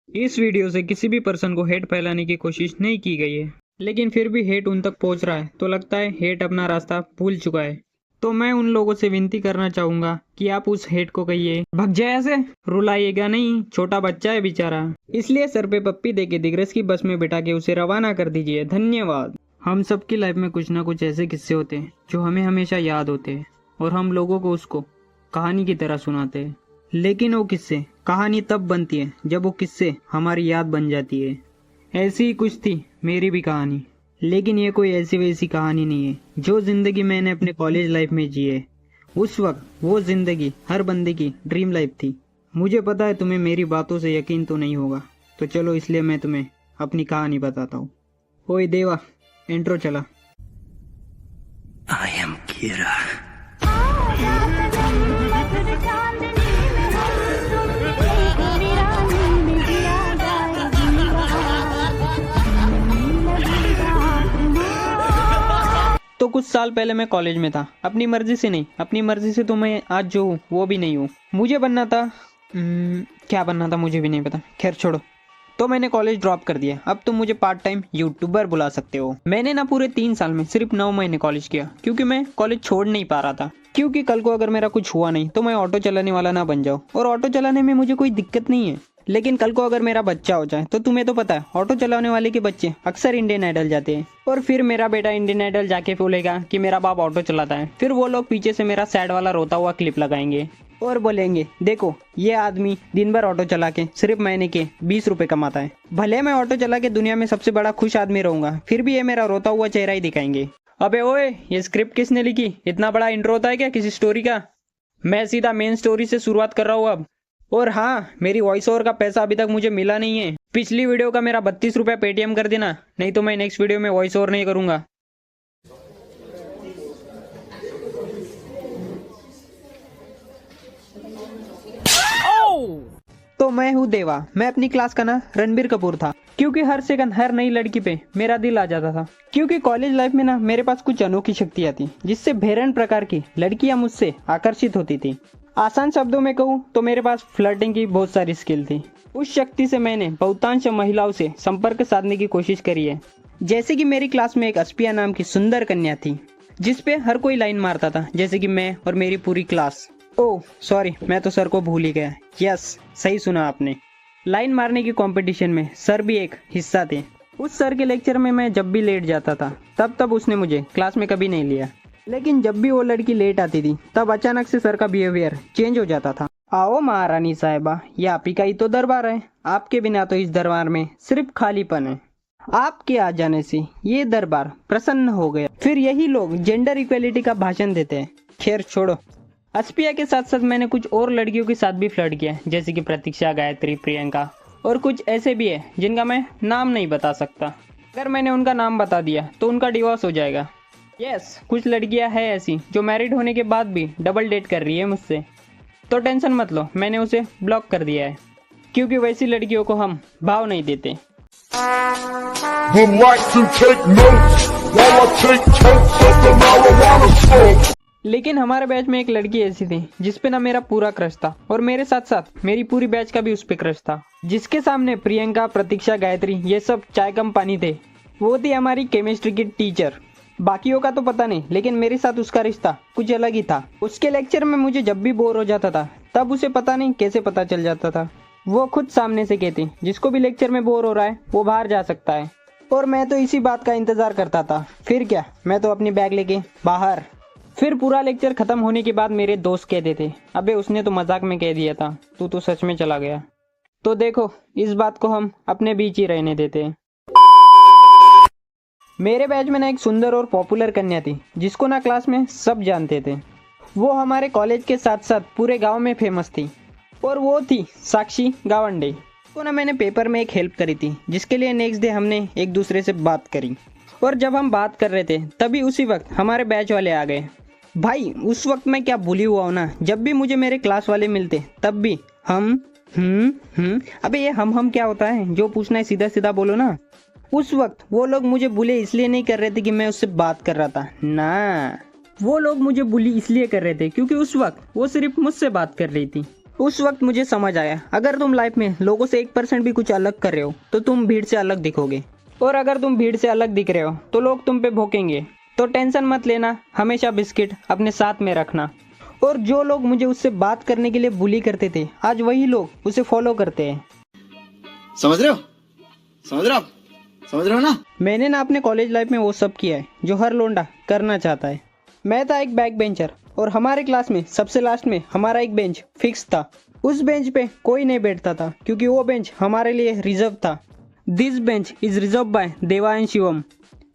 इस वीडियो से किसी भी पर्सन को हेट फैलाने की कोशिश नहीं की गई है, लेकिन फिर भी हेट उन तक पहुंच रहा है तो लगता है हेट अपना रास्ता भूल चुका है। तो मैं उन लोगों से विनती करना चाहूंगा कि आप उस हेट को कहिए भग जाए, ऐसे रुलाइएगा नहीं, छोटा बच्चा है बेचारा। इसलिए सर पे पप्पी देके दिग्रस की बस में बिठा के उसे रवाना कर दीजिए। धन्यवाद। हम सबकी लाइफ में कुछ ना कुछ ऐसे किस्से होते हैं जो हमें हमेशा याद होते हैं और हम लोगों को उसको कहानी की तरह सुनाते हैं। लेकिन वो किस्से कहानी तब बनती है जब वो किस्से हमारी याद बन जाती है। ऐसी ही कुछ थी मेरी भी कहानी, लेकिन ये कोई ऐसी वैसी कहानी नहीं है। जो जिंदगी मैंने अपने कॉलेज लाइफ में जी है, उस वक्त वो जिंदगी हर बंदे की ड्रीम लाइफ थी। मुझे पता है तुम्हें मेरी बातों से यकीन तो नहीं होगा, तो चलो इसलिए मैं तुम्हें अपनी कहानी बताता हूँ। ओए देवा, इंट्रो चला। I am Kira. तो कुछ साल पहले मैं कॉलेज में था, अपनी मर्जी से नहीं। अपनी मर्जी से तो मैं आज जो हूँ वो भी नहीं हूँ। मुझे बनना था क्या बनना था मुझे भी नहीं पता, खैर छोड़ो। तो मैंने कॉलेज ड्रॉप कर दिया। अब तुम मुझे पार्ट टाइम यूट्यूबर बुला सकते हो। मैंने ना पूरे 3 साल में सिर्फ 9 महीने कॉलेज किया, क्योंकि मैं कॉलेज छोड़ नहीं पा रहा था। क्योंकि कल को अगर मेरा कुछ हुआ नहीं तो मैं ऑटो चलाने वाला ना बन जाऊँ, और ऑटो चलाने में मुझे कोई दिक्कत नहीं है। लेकिन कल को अगर मेरा बच्चा हो जाए तो तुम्हें तो पता है ऑटो चलाने वाले के बच्चे अक्सर इंडियन आइडल जाते हैं, और फिर मेरा बेटा इंडियन आइडल जाके बोलेगा कि मेरा बाप ऑटो चलाता है। फिर वो लोग पीछे से मेरा सैड वाला रोता हुआ क्लिप लगाएंगे और बोलेंगे देखो ये आदमी दिन भर ऑटो चला के सिर्फ महीने के 20 रुपए कमाता है। भले मैं ऑटो चला के दुनिया में सबसे बड़ा खुश आदमी रहूंगा, फिर भी ये मेरा रोता हुआ चेहरा ही दिखाएंगे। अबे ओए, ये स्क्रिप्ट किसने लिखी? इतना बड़ा इंट्रो होता है क्या किसी स्टोरी का? मैं सीधा मेन स्टोरी से शुरुआत कर रहा हूँ अब। और हाँ, मेरी वॉइस ओवर का पैसा अभी तक मुझे मिला नहीं है। पिछली वीडियो का मेरा 32 रुपये पेटीएम कर देना, नहीं तो मैं नेक्स्ट वीडियो में वॉइस ओवर नहीं करूंगा। तो मैं हूँ देवा। मैं अपनी क्लास का ना रणबीर कपूर था, क्योंकि हर सेकंड हर नई लड़की पे मेरा दिल आ जाता था। क्योंकि कॉलेज लाइफ में ना मेरे पास कुछ अनोखी शक्तियाँ थी, जिससे बेरहन प्रकार की लड़कियां मुझसे आकर्षित होती थी। आसान शब्दों में कहूँ तो मेरे पास फ्लर्टिंग की बहुत सारी स्किल थी। उस शक्ति से मैंने बहुतांश महिलाओं से संपर्क साधने की कोशिश करी है। जैसे कि मेरी क्लास में एक अस्पिया नाम की सुंदर कन्या थी, जिसपे हर कोई लाइन मारता था, जैसे कि मैं और मेरी पूरी क्लास। ओह सॉरी, मैं तो सर को भूल ही गया। यस, सही सुना आपने। लाइन मारने की कंपटीशन में सर भी एक हिस्सा थे। उस सर के लेक्चर में मैं जब भी लेट जाता था तब उसने मुझे क्लास में कभी नहीं लिया। लेकिन जब भी वो लड़की लेट आती थी तब अचानक से सर का बिहेवियर चेंज हो जाता था। आओ महारानी साहिबा, ये आप ही का ही तो दरबार है। आपके बिना तो इस दरबार में सिर्फ खालीपन है। आपके आ जाने से ये दरबार प्रसन्न हो गया। फिर यही लोग जेंडर इक्वेलिटी का भाषण देते हैं। खैर छोड़ो। अस्पिया के साथ साथ मैंने कुछ और लड़कियों के साथ भी फ्लर्ट किया, जैसे कि प्रतीक्षा, गायत्री, प्रियंका, और कुछ ऐसे भी है जिनका मैं नाम नहीं बता सकता। अगर मैंने उनका नाम बता दिया तो उनका डिवोर्स हो जाएगा। यस, कुछ लड़कियां हैं ऐसी जो मैरिड होने के बाद भी डबल डेट कर रही है मुझसे। तो टेंशन मत लो, मैंने उसे ब्लॉक कर दिया है, क्योंकि वैसी लड़कियों को हम भाव नहीं देते। लेकिन हमारे बैच में एक लड़की ऐसी थी जिसपे ना मेरा पूरा क्रश था, और मेरे साथ साथ मेरी पूरी बैच का भी उस पे क्रश था। जिसके सामने प्रियंका, प्रतीक्षा, गायत्री ये सब चाय कम पानी थे। वो थी हमारी केमिस्ट्री की टीचर। बाकियों का तो पता नहीं, लेकिन मेरे साथ उसका रिश्ता कुछ अलग ही था। उसके लेक्चर में मुझे जब भी बोर हो जाता था तब उसे पता नहीं कैसे पता चल जाता था। वो खुद सामने से कहती जिसको भी लेक्चर में बोर हो रहा है वो बाहर जा सकता है, और मैं तो इसी बात का इंतजार करता था। फिर क्या, मैं तो अपनी बैग लेके बाहर। फिर पूरा लेक्चर खत्म होने के बाद मेरे दोस्त कहते थे अबे उसने तो मजाक में कह दिया था, तू तो सच में चला गया। तो देखो, इस बात को हम अपने बीच ही रहने देते हैं। मेरे बैच में ना एक सुंदर और पॉपुलर कन्या थी, जिसको ना क्लास में सब जानते थे। वो हमारे कॉलेज के साथ साथ पूरे गांव में फेमस थी, और वो थी साक्षी गावंडे। उसको ना मैंने पेपर में एक हेल्प करी थी, जिसके लिए नेक्स्ट डे हमने एक दूसरे से बात करी। और जब हम बात कर रहे थे तभी उसी वक्त हमारे बैच वाले आ गए। भाई उस वक्त मैं क्या भूली हुआ हूँ ना, जब भी मुझे मेरे क्लास वाले मिलते तब भी हम अबे ये हम क्या होता है? जो पूछना है सीधा सीधा बोलो ना। उस वक्त वो लोग मुझे बुले इसलिए नहीं कर रहे थे कि मैं उससे बात कर रहा था ना, वो लोग मुझे बुली इसलिए कर रहे थे क्योंकि उस वक्त वो सिर्फ मुझसे बात कर रही थी। उस वक्त मुझे समझ आया, अगर तुम लाइफ में लोगों से 1% भी कुछ अलग कर रहे हो तो तुम भीड़ से अलग दिखोगे, और अगर तुम भीड़ से अलग दिख रहे हो तो लोग तुम पे भौंकेंगे। तो टेंशन मत लेना, हमेशा बिस्किट अपने साथ में रखना। और जो लोग मुझे उससे बात करने के लिए बुली करते थे, आज वही लोग उसे फॉलो करते हैं। समझ रहे हो? समझ रहे हो? समझ रहे हो ना? मैंने ना अपने कॉलेज लाइफ में वो सब किया है जो हर लोंडा करना चाहता है। मैं था एक बैक बेंचर, और हमारे क्लास में सबसे लास्ट में हमारा एक बेंच फिक्स था। उस बेंच पे कोई नहीं बैठता था क्योंकि वो बेंच हमारे लिए रिजर्व था। This bench is reserve by Deva and Shivam.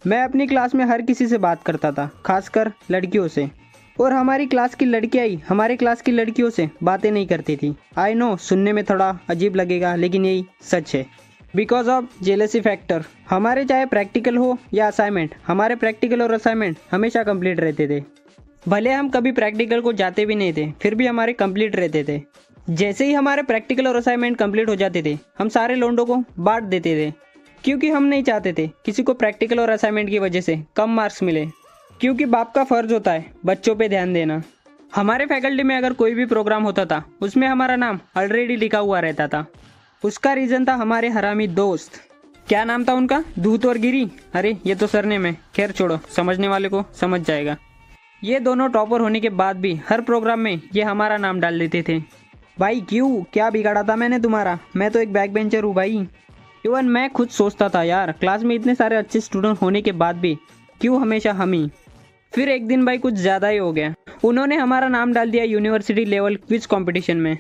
मैं अपनी क्लास में हर किसी से बात करता था, खासकर लड़कियों से, और हमारी क्लास की लड़कियां ही हमारे क्लास की लड़कियों से बातें नहीं करती थी। आई नो, सुनने में थोड़ा अजीब लगेगा, लेकिन यही सच है। Because of jealousy factor. हमारे चाहे प्रैक्टिकल हो या असाइनमेंट, हमारे प्रैक्टिकल और असाइनमेंट हमेशा कंप्लीट रहते थे। भले हम कभी प्रैक्टिकल को जाते भी नहीं थे, फिर भी हमारे कंप्लीट रहते थे। जैसे ही हमारे प्रैक्टिकल और असाइनमेंट कंप्लीट हो जाते थे, हम सारे लोंडों को बांट देते थे, क्योंकि हम नहीं चाहते थे किसी को प्रैक्टिकल और असाइनमेंट की वजह से कम मार्क्स मिले, क्योंकि बाप का फर्ज होता है बच्चों पे ध्यान देना। हमारे फैकल्टी में अगर कोई भी प्रोग्राम होता था, उसमें हमारा नाम ऑलरेडी लिखा हुआ रहता था। उसका रीज़न था हमारे हरामी दोस्त। क्या नाम था उनका? धूत और गिरी। अरे ये तो सरनेम है, खैर छोड़ो, समझने वाले को समझ जाएगा। ये दोनों टॉपर होने के बाद भी हर प्रोग्राम में ये हमारा नाम डाल देते थे। भाई क्यों, क्या बिगाड़ा था मैंने तुम्हारा? मैं तो एक बैक बेंचर हूँ भाई। इवन मैं खुद सोचता था, यार क्लास में इतने सारे अच्छे स्टूडेंट होने के बाद भी क्यों हमेशा हम ही। फिर एक दिन भाई कुछ ज़्यादा ही हो गया, उन्होंने हमारा नाम डाल दिया यूनिवर्सिटी लेवल क्विज कंपटीशन में।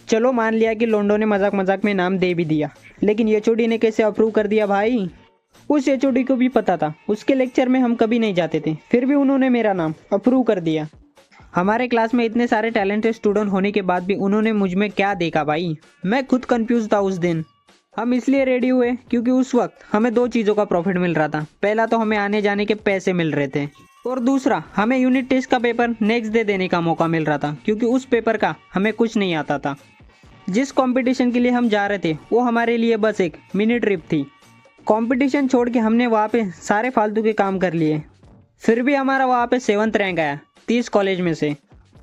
चलो मान लिया कि लोंडो ने मजाक मजाक में नाम दे भी दिया, लेकिन एचओडी ने कैसे अप्रूव कर दिया भाई? उस एचओडी को भी पता था उसके लेक्चर में हम कभी नहीं जाते थे, फिर भी उन्होंने मेरा नाम अप्रूव कर दिया। हमारे क्लास में इतने सारे टैलेंटेड स्टूडेंट होने के बाद भी उन्होंने मुझ में क्या देखा भाई? मैं खुद कंफ्यूज था उस दिन। हम इसलिए रेडी हुए क्योंकि उस वक्त हमें 2 चीज़ों का प्रॉफिट मिल रहा था। पहला तो हमें आने जाने के पैसे मिल रहे थे, और दूसरा हमें यूनिट टेस्ट का पेपर नेक्स्ट डे देने का मौका मिल रहा था, क्योंकि उस पेपर का हमें कुछ नहीं आता था। जिस कंपटीशन के लिए हम जा रहे थे वो हमारे लिए बस एक मिनी ट्रिप थी। कंपटीशन छोड़ के हमने वहाँ पे सारे फालतू के काम कर लिए, फिर भी हमारा वहाँ पे 7th रैंक आया 30 कॉलेज में से।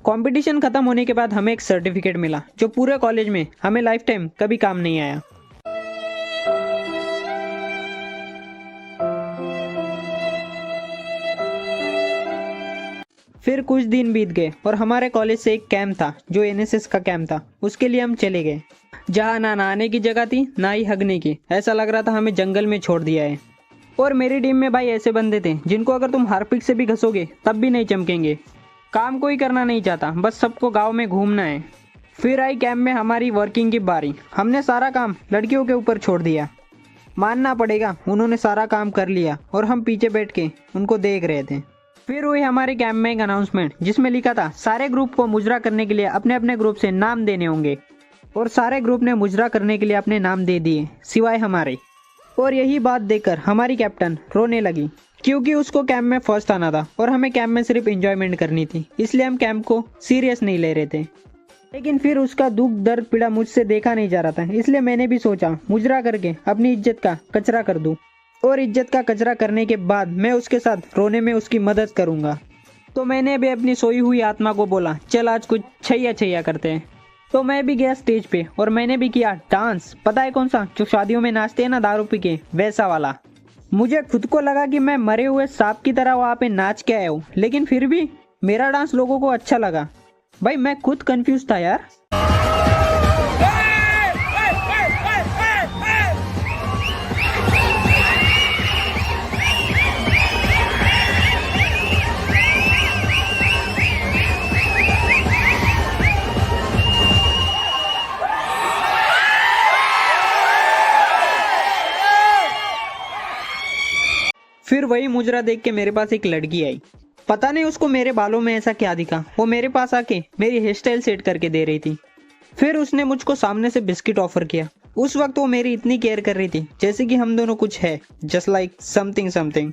कंपटीशन खत्म होने के बाद हमें एक सर्टिफिकेट मिला जो पूरे कॉलेज में हमें लाइफ टाइम कभी काम नहीं आया। फिर कुछ दिन बीत गए और हमारे कॉलेज से एक कैंप था जो एनएसएस का कैंप था। उसके लिए हम चले गए, जहाँ ना नहाने की जगह थी ना ही हगने की। ऐसा लग रहा था हमें जंगल में छोड़ दिया है। और मेरी टीम में भाई ऐसे बंदे थे जिनको अगर तुम हार्पिक से भी घसोगे तब भी नहीं चमकेंगे। काम कोई करना नहीं चाहता, बस सबको गाँव में घूमना है। फिर आई कैंप में हमारी वर्किंग की बारी। हमने सारा काम लड़कियों के ऊपर छोड़ दिया। मानना पड़ेगा, उन्होंने सारा काम कर लिया और हम पीछे बैठ के उनको देख रहे थे। फिर हुई हमारे कैंप में एक अनाउंसमेंट जिसमें लिखा था सारे ग्रुप को मुजरा करने के लिए अपने अपने ग्रुप से नाम देने होंगे, और सारे ग्रुप ने मुजरा करने के लिए अपने नाम दे दिए सिवाय हमारे। और यही बात देखकर हमारी कैप्टन रोने लगी, क्योंकि उसको कैंप में फर्स्ट आना था और हमें कैंप में सिर्फ एंजॉयमेंट करनी थी, इसलिए हम कैंप को सीरियस नहीं ले रहे थे। लेकिन फिर उसका दुख दर्द पीड़ा मुझसे देखा नहीं जा रहा था, इसलिए मैंने भी सोचा मुजरा करके अपनी इज्जत का कचरा कर दूं, और इज्जत का कचरा करने के बाद मैं उसके साथ रोने में उसकी मदद करूंगा। तो मैंने भी अपनी सोई हुई आत्मा को बोला, चल आज कुछ छैया छैया करते हैं। तो मैं भी गया स्टेज पे और मैंने भी किया डांस। पता है कौन सा? जो शादियों में नाचते हैं ना दारू पी के, वैसा वाला। मुझे खुद को लगा कि मैं मरे हुए सांप की तरह वहाँ पे नाच के आया हूँ, लेकिन फिर भी मेरा डांस लोगों को अच्छा लगा। भाई मैं खुद कंफ्यूज था यार। फिर वही मुजरा देख के मेरे पास एक लड़की आई। पता नहीं उसको मेरे बालों में ऐसा क्या दिखा, वो मेरे पास आके मेरी हेयर स्टाइल सेट करके दे रही थी। फिर उसने मुझको सामने से बिस्किट ऑफर किया। उस वक्त वो मेरी इतनी केयर कर रही थी जैसे कि हम दोनों कुछ है, जस्ट लाइक समथिंग समथिंग।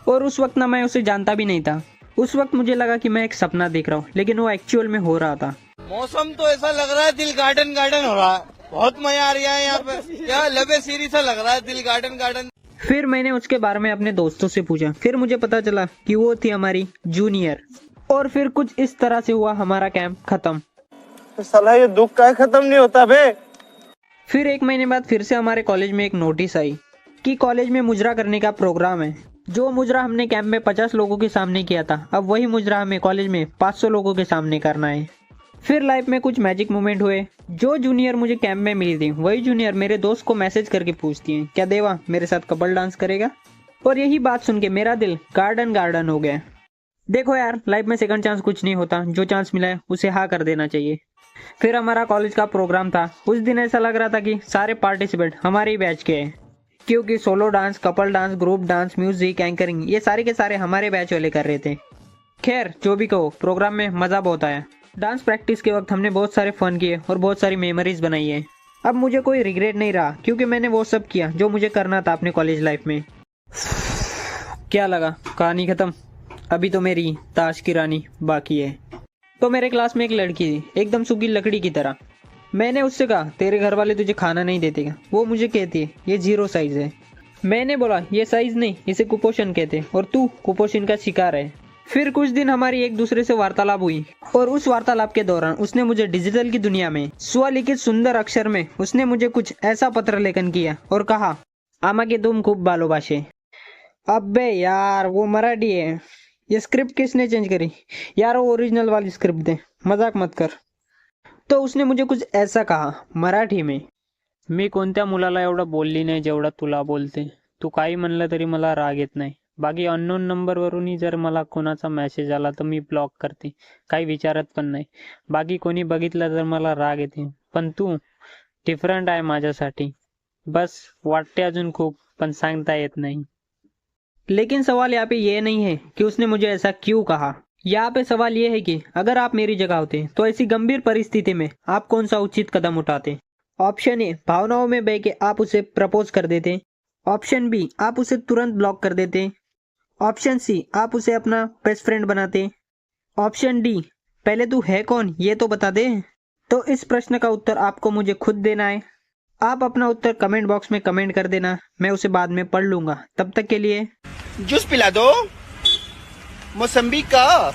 और उस वक्त ना मैं उसे जानता भी नहीं था। उस वक्त मुझे लगा कि मैं एक सपना देख रहा हूँ, लेकिन वो एक्चुअल में हो रहा था। मौसम तो ऐसा लग रहा है दिल गार्डन गार्डन हो रहा है, बहुत मजा आ रहा है यहाँ पे। यहाँ लबे सीरी सा लग रहा है, दिल गार्डन गार्डन। फिर मैंने उसके बारे में अपने दोस्तों से पूछा, फिर मुझे पता चला कि वो थी हमारी जूनियर। और फिर कुछ इस तरह से हुआ हमारा कैंप खत्म। तो साला ये दुख का खत्म नहीं होता बे। फिर 1 महीने बाद फिर से हमारे कॉलेज में एक नोटिस आई कि कॉलेज में मुजरा करने का प्रोग्राम है। जो मुजरा हमने कैंप में 50 लोगों के सामने किया था, अब वही मुजरा हमें कॉलेज में 500 लोगों के सामने करना है। फिर लाइफ में कुछ मैजिक मोमेंट हुए। जो जूनियर मुझे कैंप में मिली थी, वही जूनियर मेरे दोस्त को मैसेज करके पूछती है, क्या देवा मेरे साथ कपल डांस करेगा? और यही बात सुन के मेरा दिल गार्डन गार्डन हो गया। देखो यार, लाइफ में सेकंड चांस कुछ नहीं होता, जो चांस मिला है उसे हाँ कर देना चाहिए। फिर हमारा कॉलेज का प्रोग्राम था। उस दिन ऐसा लग रहा था कि सारे पार्टिसिपेंट हमारे ही बैच के हैं, क्योंकि solo dance, couple dance, group dance, music, anchoring, ये सारे के सारे हमारे बैच वाले कर रहे थे। खैर जो भी कहो, प्रोग्राम में मज़ा बहुत आया। डांस प्रैक्टिस के वक्त हमने बहुत सारे फन किए और बहुत सारी मेमोरीज बनाई है। अब मुझे कोई रिग्रेट नहीं रहा, क्योंकि मैंने वो सब किया जो मुझे करना था अपने कॉलेज लाइफ में। क्या लगा, कहानी खत्म? अभी तो मेरी ताश की रानी बाकी है। तो मेरे क्लास में एक लड़की थी, एकदम सूखी लकड़ी की तरह। मैंने उससे कहा, तेरे घर वाले तुझे खाना नहीं देते क्या? वो मुझे कहती है, ये 0 साइज है। मैंने बोला, ये साइज नहीं, इसे कुपोषण कहते, और तू कुपोषण का शिकार है। फिर कुछ दिन हमारी एक दूसरे से वार्तालाप हुई, और उस वार्तालाप के दौरान उसने मुझे डिजिटल की दुनिया में स्वलिखित सुंदर अक्षर में उसने मुझे कुछ ऐसा पत्र लेखन किया और कहा, आमाके तुम खूब भालोबाशे। अबे यार, वो मराठी है। ये स्क्रिप्ट किसने चेंज करी? यार वो ओरिजिनल वाली स्क्रिप्ट दे, मजाक मत कर। तो उसने मुझे कुछ ऐसा कहा मराठी में, मी कोणत्या मुलाला एवढं बोलली नाही जेवढा तुला बोलते. तू काही म्हणलं तरी मला राग येत नाही. बाकी अननोन नंबरवरूनही जर मला कोणाचा मेसेज आला तर मी ब्लॉक करते, काही विचारत पण नाही. बाकी कोणी बघितलं तर मला राग येते, पण तू डिफरंट आहे माझ्यासाठी. बस वाटते अजून खूप, पण सांगता येत नाही. लेकिन सवाल यहाँ पे ये नहीं है कि उसने मुझे ऐसा क्यों कहा। यहाँ पे सवाल ये है कि अगर आप मेरी जगह होते तो ऐसी गंभीर परिस्थिति में आप कौन सा उचित कदम उठाते? ऑप्शन ए, भावनाओं में बह के आप उसे प्रपोज कर देते। ऑप्शन बी, आप उसे तुरंत ब्लॉक कर देते। ऑप्शन सी, आप उसे अपना बेस्ट फ्रेंड बनाते। ऑप्शन डी, पहले तू है कौन ये तो बता दे। तो इस प्रश्न का उत्तर आपको मुझे खुद देना है। आप अपना उत्तर कमेंट बॉक्स में कमेंट कर देना, मैं उसे बाद में पढ़ लूंगा। तब तक के लिए जूस पिला दो मौसम्बी का।